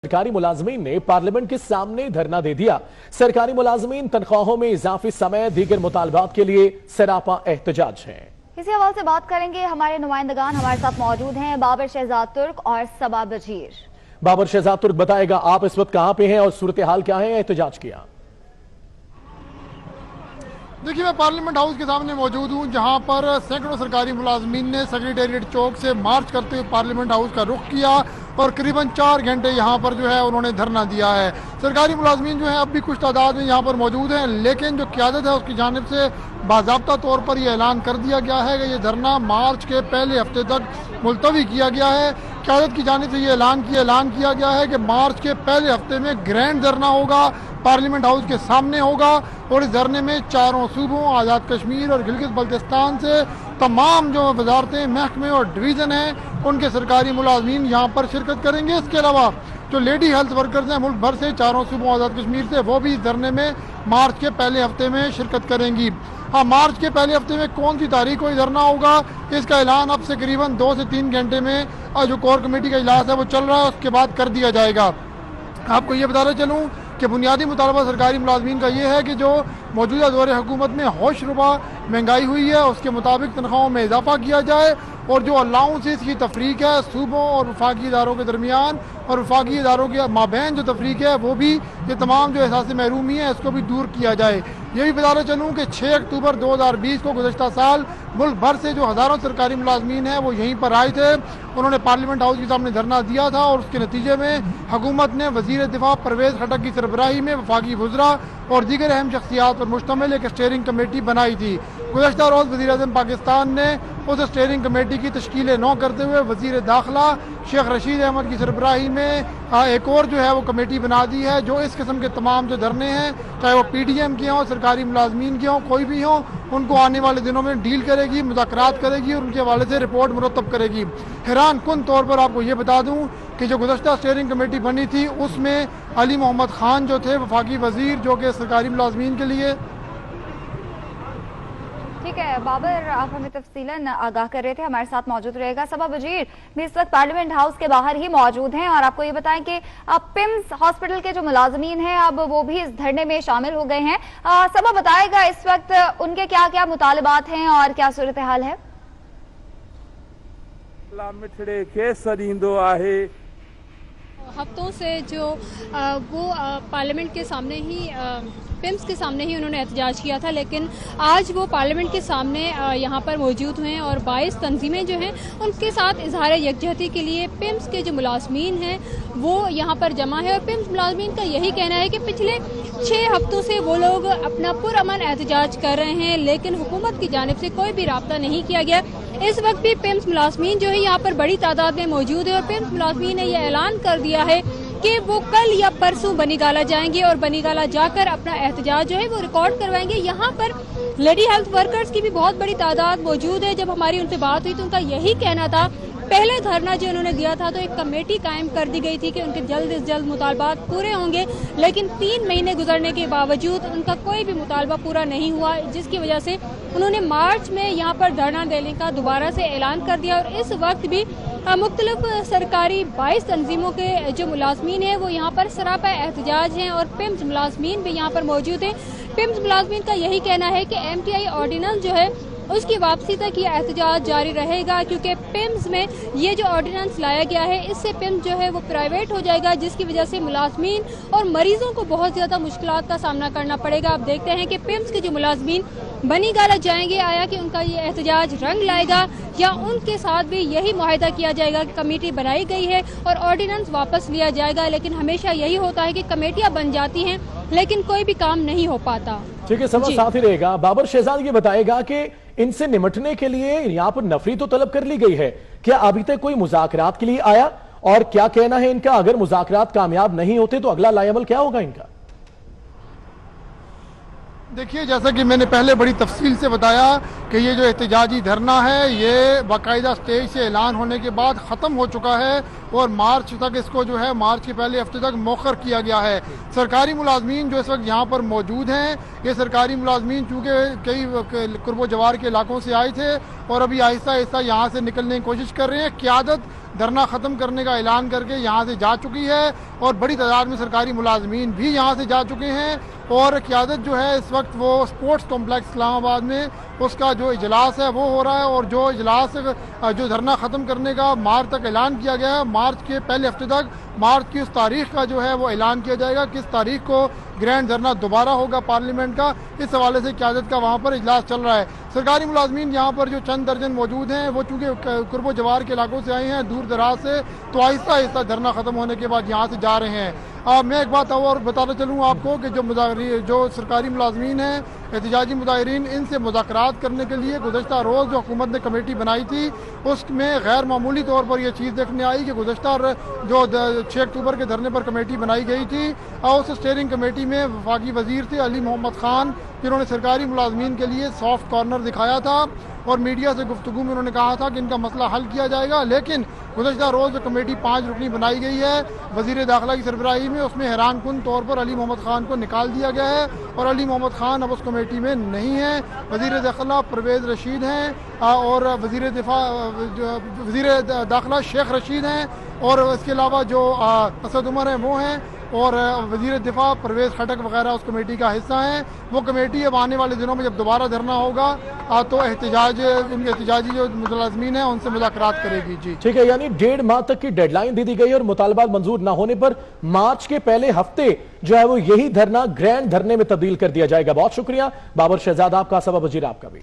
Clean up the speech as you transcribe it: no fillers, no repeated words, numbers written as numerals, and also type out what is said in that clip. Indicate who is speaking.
Speaker 1: सरकारी मुलाजमीन ने पार्लियामेंट के सामने धरना दे दिया। सरकारी मुलाजमीन तनख्वाहों में इजाफी समय दीगर मुतालबात के लिए सरापा एहतजाज हैं।
Speaker 2: इसी हवाले से बात करेंगे, हमारे नुमाइंदगान हमारे साथ मौजूद हैं, बाबर शहजाद तुर्क और सबा वजीर।
Speaker 1: बाबर शहजाद तुर्क, बताएगा आप इस वक्त कहां पे हैं और सूरत हाल क्या है एहतजाज किया?
Speaker 3: देखिए, मैं पार्लियामेंट हाउस के सामने मौजूद हूं, जहां पर सैकड़ों सरकारी मुलाजमीन ने सेक्रेटेरिएट चौक से मार्च करते हुए पार्लियामेंट हाउस का रुख किया और करीबन 4 घंटे यहां पर जो है उन्होंने धरना दिया है। सरकारी मुलाजमीन जो है अब भी कुछ तादाद में यहां पर मौजूद हैं, लेकिन जो क़यादत है उसकी जानिब से बाज़ाब्ता तौर पर यह ऐलान कर दिया गया है कि यह धरना मार्च के पहले हफ्ते तक मुलतवी किया गया है। क़यादत की जानिब से यह ऐलान किया गया है कि मार्च के पहले हफ्ते में ग्रैंड धरना होगा, पार्लियामेंट हाउस के सामने होगा और इस धरने में चारों सूबों, आज़ाद कश्मीर और गिलगित बल्तिस्तान से तमाम जो वजारतें, महकमे और डिवीज़न हैं उनके सरकारी मुलाजमीन यहाँ पर शिरकत करेंगे। इसके अलावा जो लेडी हेल्थ वर्कर्स हैं मुल्क भर से, चारों सूबों, आज़ाद कश्मीर से, वो भी इस धरने में मार्च के पहले हफ्ते में शिरकत करेंगी। हाँ, मार्च के पहले हफ्ते में कौन सी तारीख को धरना होगा, इसका ऐलान अब से करीबन 2 से 3 घंटे में जो कोर कमेटी का इजलास है वो चल रहा है, उसके बाद कर दिया जाएगा। आपको ये बताना चलूँ कि बुनियादी मुतालबा सरकारी मुलाजमीन का ये है कि जो मौजूदा दौर हुकूमत में होशरुबा महंगाई हुई है उसके मुताबिक तनख्वाहों में इजाफा किया जाए और जो अलाउंसेस की तफरीक है सूबों और वफाकी इदारों के दरमियान और वफाकी इदारों के माबैन जो तफरीक है वो भी, ये तमाम जो एहसास महरूमी है इसको भी दूर किया जाए। ये भी बताना चलूँ कि 6 अक्टूबर 2020 को गुज़श्ता साल मुल्क भर से जो हज़ारों सरकारी मुलाजमीन हैं वो यहीं पर आए थे, उन्होंने पार्लियामेंट हाउस के सामने धरना दिया था और उसके नतीजे में हुकूमत ने वज़ीर दिफा परवेज़ खट्टक की सरबराही में वफाकी वज़रा और दीगर अहम शख्सियात पर मुश्तमिल एक स्टीयरिंग कमेटी बनाई थी। गुज़श्ता रोज़ वज़ीर आज़म पाकिस्तान ने उस स्टीयरिंग कमेटी की तश्कील नौ करते हुए वज़ीर दाखिला शेख रशीद अहमद की सरबराही में एक और जो है वो कमेटी बना दी है, जो इस किस्म के तमाम जो धरने हैं, चाहे वो PDM के हों, सरकारी मुलाजमीन के हों, कोई भी हों, उनको आने वाले दिनों में डील करेगी, मुज़ाकरात करेगी और उनके हवाले से रिपोर्ट मुरतब करेगी। हैरान कुन तौर पर आपको ये बता दूँ कि जो गुज़श्ता स्टीयरिंग कमेटी बनी थी उसमें अली मोहम्मद खान जो थे वफाकी वज़ीर, जो कि सरकारी मुलाजमीन के लिए।
Speaker 2: ठीक है बाबर, आप हमें तफसीलन आगाह कर रहे थे, हमारे साथ मौजूद रहेगा। सबा वजीर भी इस वक्त पार्लियामेंट हाउस के बाहर ही मौजूद हैं और आपको ये बताएं कि अब पिम्स हॉस्पिटल के जो मुलाजमीन हैं अब वो भी इस धरने में शामिल हो गए हैं। सबा बताएगा इस वक्त उनके क्या क्या मुतालबात हैं और क्या सूरत हाल है?
Speaker 4: हफ्तों से जो वो पार्लियामेंट के सामने ही पिम्स के सामने ही उन्होंने एहतजाज किया था, लेकिन आज वो पार्लियामेंट के सामने यहाँ पर मौजूद हुए हैं और 22 तंजीमें जो हैं उनके साथ इजहार यकजहती के लिए पिम्स के जो मुलाजमीन हैं वो यहाँ पर जमा है। और पिम्स मुलाजमीन का यही कहना है कि पिछले 6 हफ्तों से वो लोग अपना पुरअमन एहतजाज कर रहे हैं, लेकिन हुकूमत की जानिब से कोई भी राब्ता नहीं किया गया। इस वक्त भी पिम्स मुलाजमीन जो है यहाँ पर बड़ी तादाद में मौजूद है और पिम्स मुलाजमीन ने यह ऐलान कर दिया है कि वो कल या परसों बनीगाला जाएंगे और बनीगाला जाकर अपना एहतजाज जो है वो रिकॉर्ड करवाएंगे। यहाँ पर लेडी हेल्थ वर्कर्स की भी बहुत बड़ी तादाद मौजूद है। जब हमारी उनसे बात हुई तो उनका यही कहना था, पहले धरना जो उन्होंने दिया था तो एक कमेटी कायम कर दी गई थी कि उनके जल्द से जल्द मुतालबात पूरे होंगे, लेकिन 3 महीने गुजरने के बावजूद उनका कोई भी मुतालबा पूरा नहीं हुआ, जिसकी वजह से उन्होंने मार्च में यहाँ पर धरना देने का दोबारा से ऐलान कर दिया। और इस वक्त भी मुख्तलिफ सरकारी 22 तंजीमों के जो मुलाजमीन हैं वो यहाँ पर सरापा एहतजाज हैं और पिम्स मुलाजमीन भी यहाँ पर मौजूद हैं। पिम्स मुलाजमीन का यही कहना है कि MTI ऑर्डिनेंस जो है उसकी वापसी तक ये एहतजाज जारी रहेगा, क्योंकि पिम्स में ये जो ऑर्डिनेंस लाया गया है इससे पिम्स जो है वो प्राइवेट हो जाएगा, जिसकी वजह से मुलाजमीन और मरीजों को बहुत ज़्यादा मुश्किलात का सामना करना पड़ेगा। अब देखते हैं कि पिम्स के जो मुलाजमीन बनीगाला जाएंगे, आया कि उनका ये एहतजाज रंग लाएगा या उनके साथ भी यही मुआहिदा किया जाएगा कि कमेटी बनाई गई है और ऑर्डिनेंस वापस लिया जाएगा। लेकिन हमेशा यही होता है कि कमेटियां बन जाती हैं लेकिन कोई भी काम नहीं हो पाता।
Speaker 1: ठीक है, समझ साथ ही रहेगा। बाबर शहजाद ये बताएगा कि इनसे निपटने के लिए यहाँ पर नफरी तो तलब कर ली गई है, क्या अभी तक कोई मुज़ाकरात के लिए आया और क्या कहना है इनका? अगर मुज़ाकरात कामयाब नहीं होते तो अगला लाएअमल क्या होगा इनका?
Speaker 3: देखिए, जैसा कि मैंने पहले बड़ी तफसील से बताया कि ये जो एहतजाजी धरना है ये बाकायदा स्टेज से ऐलान होने के बाद ख़त्म हो चुका है और मार्च तक इसको जो है मार्च के पहले हफ्ते तक मौखर किया गया है। सरकारी मुलाजमीन जो इस वक्त यहाँ पर मौजूद हैं, ये सरकारी मुलाजमीन चूँकि कई कुर्बो जवार के इलाकों से आए थे और अभी आहिस्ता आहिस्ता यहाँ से निकलने की कोशिश कर रहे हैं। क़यादत دھرنا ختم کرنے کا اعلان کر کے یہاں سے جا چکی ہے اور بڑی تعداد میں سرکاری ملازمین بھی یہاں سے جا چکے ہیں اور قیادت جو ہے اس وقت وہ اسپورٹس کمپلیکس اسلام آباد میں اس کا جو اجلاس ہے وہ ہو رہا ہے اور جو اجلاس جو دھرنا ختم کرنے کا مارچ تک اعلان کیا گیا ہے مارچ کے پہلے ہفتے تک مارچ کی اس تاریخ کا جو ہے وہ اعلان کیا جائے گا کس تاریخ کو گرینڈ دھرنا دوبارہ ہوگا پارلیمنٹ کا اس حوالے سے قیادت کا وہاں پر اجلاس چل رہا ہے سرکاری ملازمین یہاں پر جو چند درجن موجود ہیں وہ چونکہ قرب و جوار کے علاقوں سے آئے ہیں دور دراز سے تو آہستہ آہستہ دھرنا ختم ہونے کے بعد یہاں سے جا رہے ہیں میں ایک بات اور بتانا چلوں آپ کو کہ جو سرکاری ملازمین ہیں احتجاجی مظاہرین ان سے مذاکرات کرنے کے لیے گزشتہ روز جو حکومت نے کمیٹی بنائی تھی اس میں غیر معمولی طور پر یہ چیز دیکھنے آئی کہ گزشتہ جو 6 اکتوبر کے دھرنے پر کمیٹی بنائی گئی تھی اس اسٹیئرنگ کمیٹی میں وفاقی وزیر تھے علی محمد خان جنہوں نے سرکاری ملازمین کے لیے سافٹ کارنر دکھایا تھا اور میڈیا سے گفتگو میں انہوں نے کہا تھا کہ ان کا مسئلہ حل کیا جائے گا لیکن گزشتہ روز جو کمیٹی 5 رکنی بنائی گئی ہے وزیر داخلہ کی سربراہی میں اس میں حیران کن طور پر علی محمد خان کو نکال دیا گیا ہے اور علی محمد خان اب اس کمیٹی میں نہیں ہیں وزیر داخلہ پرویز رشید ہیں اور وزیر داخلہ شیخ رشید ہیں اور اس کے علاوہ جو اسد عمر ہیں وہ ہیں اور وزیر دفاع پرویز خٹک وغیرہ اس کمیٹی کا حصہ ہیں وہ کمیٹی اب آنے والے دنوں میں جب دوبارہ دھرنا ہوگا تو ان کے احتجاجی جو ملازمین ہیں ان سے مذاکرات کرے گی جی
Speaker 1: ٹھیک ہے یعنی 1.5 ماہ تک کی ڈیڈ لائن دے دی گئی اور مطالبات منظور نہ ہونے پر مارچ کے پہلے ہفتے جو ہے وہ یہی دھرنا گرینڈ دھرنے میں تبدیل کر دیا جائے گا بہت شکریہ بابر شہزاد آپ کا سبا وزیر آپ کا بھی